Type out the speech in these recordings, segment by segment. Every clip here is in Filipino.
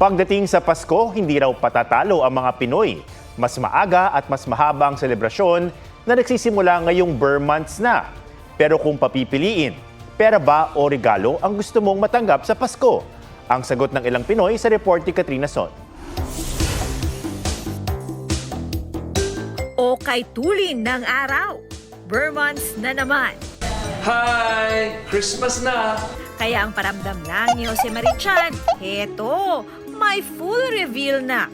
Pagdating sa Pasko, hindi raw patatalo ang mga Pinoy. Mas maaga at mas mahaba ang selebrasyon na nagsisimula ngayong Burr months na. Pero kung papipiliin, pera ba o regalo ang gusto mong matanggap sa Pasko? Ang sagot ng ilang Pinoy sa report ni Katrina Son. O kay tulin ng araw, Burr months na naman. Hi! Christmas na! Kaya ang paramdam lang ni Jose Marichan, heto, may full reveal na.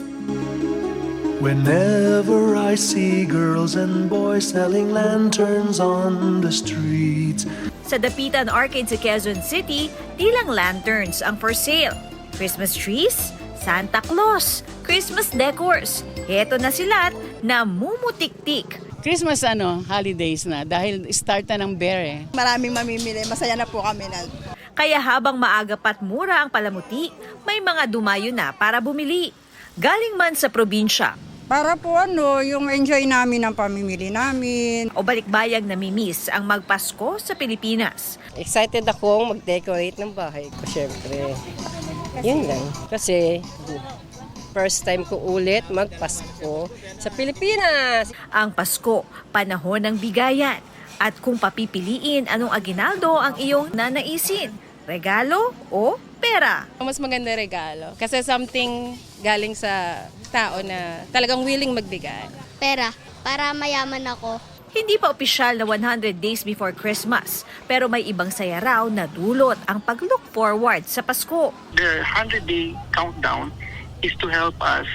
Whenever I see girls and boys selling lanterns on the streets. Sa Dapitan Arcade sa Quezon City, di lang lanterns ang for sale. Christmas trees, Santa Claus, Christmas decors. Heto na sila't namumutik-tik. Christmas holidays na dahil start na ng bear eh. Maraming mamimili. Masaya na po kami na. Kaya habang maaga pa't mura ang palamuti, may mga dumayo na para bumili. Galing man sa probinsya Para po yung enjoy namin ang pamimili namin. o balikbayang namimiss ang magpasko sa Pilipinas. Excited akong mag-decorate ng bahay ko, syempre. Yun lang. Kasi first time ko ulit magpasko sa Pilipinas. Ang Pasko, panahon ng bigayan. At kung papipiliin, anong aginaldo ang iyong nanaisin? Regalo o pera? Mas maganda regalo. Kasi something galing sa tao na talagang willing magbigay. Pera, para mayaman ako. Hindi pa opisyal na 100 days before Christmas, pero may ibang saya raw na dulot ang pag-look forward sa Pasko. The 100-day countdown is to help us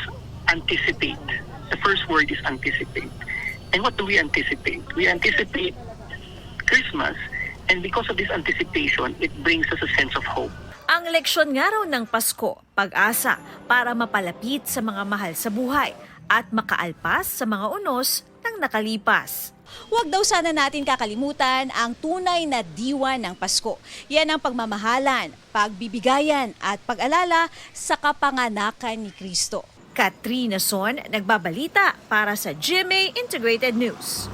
anticipate. The first word is anticipate. And what do we anticipate? We anticipate Christmas, and because of this anticipation, it brings us a sense of hope. Ang leksyon nga raw ng Pasko, pag-asa para mapalapit sa mga mahal sa buhay at makaalpas sa mga unos ng nakalipas. Huwag daw sana natin kakalimutan ang tunay na diwa ng Pasko. Yan ang pagmamahalan, pagbibigayan at pag-alala sa kapanganakan ni Kristo. Katrina Son, nagbabalita para sa GMA Integrated News.